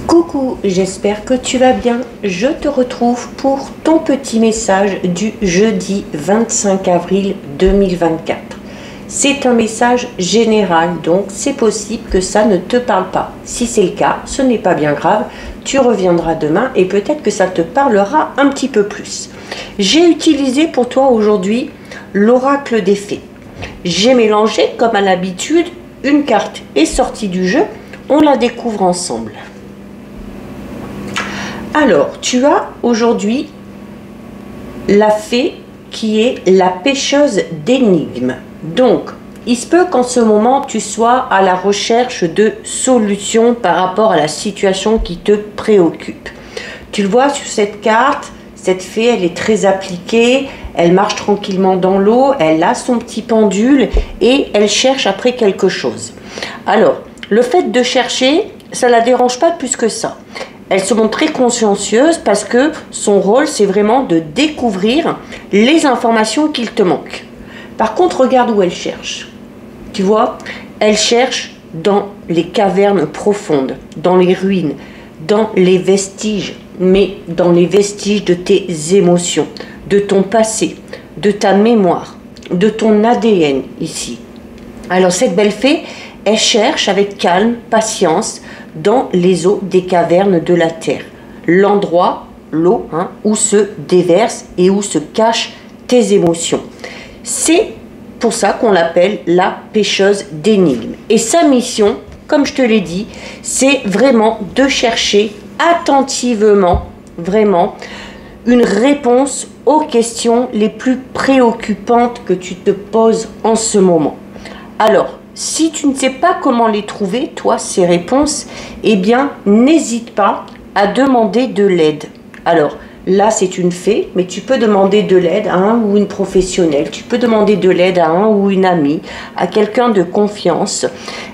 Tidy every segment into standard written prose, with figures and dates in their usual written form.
Coucou, j'espère que tu vas bien. Je te retrouve pour ton petit message du jeudi 25 avril 2024. C'est un message général, donc c'est possible que ça ne te parle pas. Si c'est le cas, ce n'est pas bien grave. Tu reviendras demain et peut-être que ça te parlera un petit peu plus. J'ai utilisé pour toi aujourd'hui l'oracle des fées. J'ai mélangé, comme à l'habitude, une carte est sortie du jeu. On la découvre ensemble. Alors, tu as aujourd'hui la fée qui est la pêcheuse d'énigmes. Donc, il se peut qu'en ce moment, tu sois à la recherche de solutions par rapport à la situation qui te préoccupe. Tu le vois sur cette carte, cette fée, elle est très appliquée, elle marche tranquillement dans l'eau, elle a son petit pendule et elle cherche après quelque chose. Alors, le fait de chercher, ça ne la dérange pas plus que ça. Elle se montre très consciencieuse parce que son rôle, c'est vraiment de découvrir les informations qu'il te manquent. Par contre, regarde où elle cherche. Tu vois, elle cherche dans les cavernes profondes, dans les ruines, dans les vestiges, mais dans les vestiges de tes émotions, de ton passé, de ta mémoire, de ton ADN ici. Alors cette belle fée, elle cherche avec calme, patience, dans les eaux des cavernes de la terre. L'endroit, l'eau, où se déversent et où se cachent tes émotions. C'est pour ça qu'on l'appelle la pêcheuse d'énigmes. Et sa mission, comme je te l'ai dit, c'est vraiment de chercher attentivement, vraiment, une réponse aux questions les plus préoccupantes que tu te poses en ce moment. Alors, si tu ne sais pas comment les trouver, toi, ces réponses, eh bien, n'hésite pas à demander de l'aide. Alors, là, c'est une fée, mais tu peux demander de l'aide à un ou une professionnelle. Tu peux demander de l'aide à un ou une amie, à quelqu'un de confiance.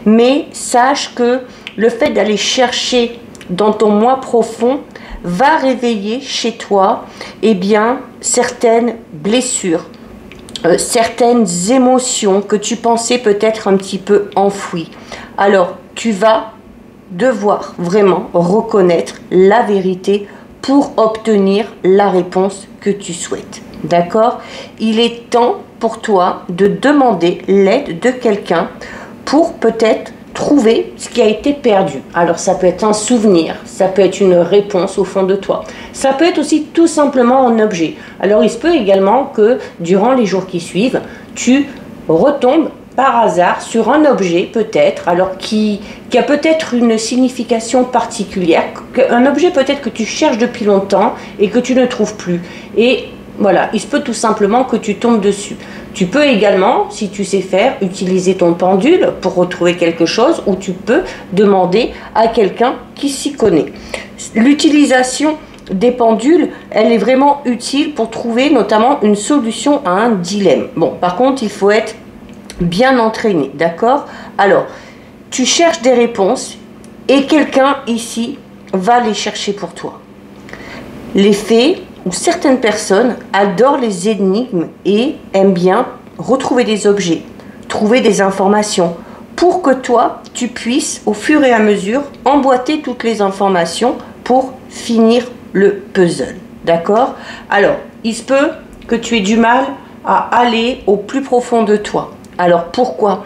Mais sache que le fait d'aller chercher dans ton moi profond va réveiller chez toi, eh bien, certaines blessures. Certaines émotions que tu pensais peut-être un petit peu enfouies. Alors, tu vas devoir vraiment reconnaître la vérité pour obtenir la réponse que tu souhaites. D'accord? Il est temps pour toi de demander l'aide de quelqu'un pour peut-être trouver ce qui a été perdu. Alors ça peut être un souvenir, ça peut être une réponse au fond de toi. Ça peut être aussi tout simplement un objet. Alors il se peut également que durant les jours qui suivent, tu retombes par hasard sur un objet peut-être, alors qui a peut-être une signification particulière, un objet peut-être que tu cherches depuis longtemps et que tu ne trouves plus. Et voilà, il se peut tout simplement que tu tombes dessus. Tu peux également, si tu sais faire, utiliser ton pendule pour retrouver quelque chose, ou tu peux demander à quelqu'un qui s'y connaît. L'utilisation des pendules, elle est vraiment utile pour trouver notamment une solution à un dilemme. Bon, par contre, il faut être bien entraîné, d'accord? Alors, tu cherches des réponses et quelqu'un ici va les chercher pour toi. Les fées ou certaines personnes adorent les énigmes et aiment bien retrouver des objets, trouver des informations, pour que toi, tu puisses, au fur et à mesure, emboîter toutes les informations pour finir le puzzle. D'accord? Alors, il se peut que tu aies du mal à aller au plus profond de toi. Alors pourquoi?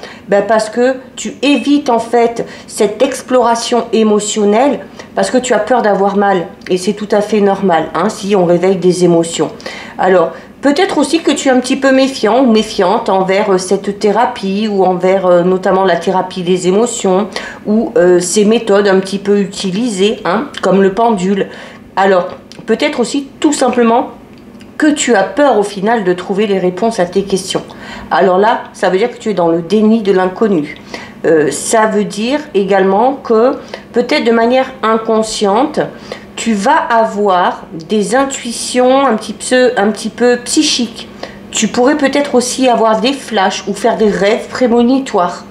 Parce que tu évites en fait cette exploration émotionnelle parce que tu as peur d'avoir mal et c'est tout à fait normal si on réveille des émotions. Alors peut-être aussi que tu es un petit peu méfiant ou méfiante envers cette thérapie ou envers notamment la thérapie des émotions ou ces méthodes un petit peu utilisées comme le pendule. Alors peut-être aussi tout simplement que tu as peur au final de trouver les réponses à tes questions. Alors là, ça veut dire que tu es dans le déni de l'inconnu. Ça veut dire également que peut-être de manière inconsciente, tu vas avoir des intuitions un petit peu psychiques. Tu pourrais peut-être aussi avoir des flashs ou faire des rêves prémonitoires.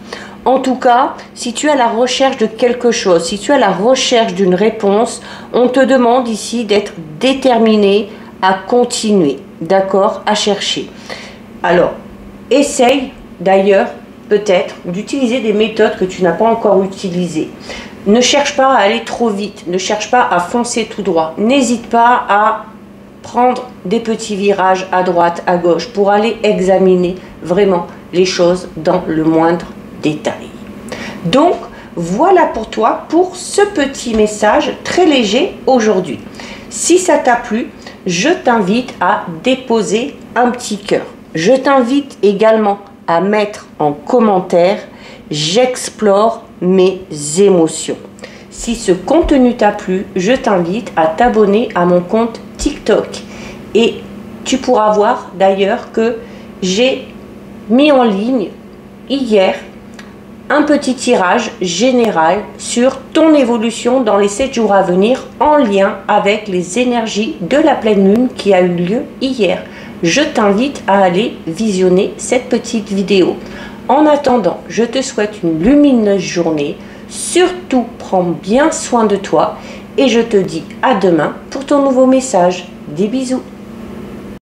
En tout cas, si tu es à la recherche de quelque chose, si tu es à la recherche d'une réponse, on te demande ici d'être déterminé à continuer, d'accord, à chercher. Alors, essaye d'ailleurs peut-être d'utiliser des méthodes que tu n'as pas encore utilisées. Ne cherche pas à aller trop vite, ne cherche pas à foncer tout droit. N'hésite pas à prendre des petits virages à droite, à gauche pour aller examiner vraiment les choses dans le moindre détail. Donc, voilà pour toi pour ce petit message très léger aujourd'hui. Si ça t'a plu, je t'invite à déposer un petit cœur. Je t'invite également à mettre en commentaire « J'explore mes émotions ». Si ce contenu t'a plu, je t'invite à t'abonner à mon compte TikTok. Et tu pourras voir d'ailleurs que j'ai mis en ligne hier un petit tirage général sur ton évolution dans les 7 jours à venir en lien avec les énergies de la pleine lune qui a eu lieu hier. Je t'invite à aller visionner cette petite vidéo. En attendant, je te souhaite une lumineuse journée. Surtout, prends bien soin de toi et je te dis à demain pour ton nouveau message. Des bisous.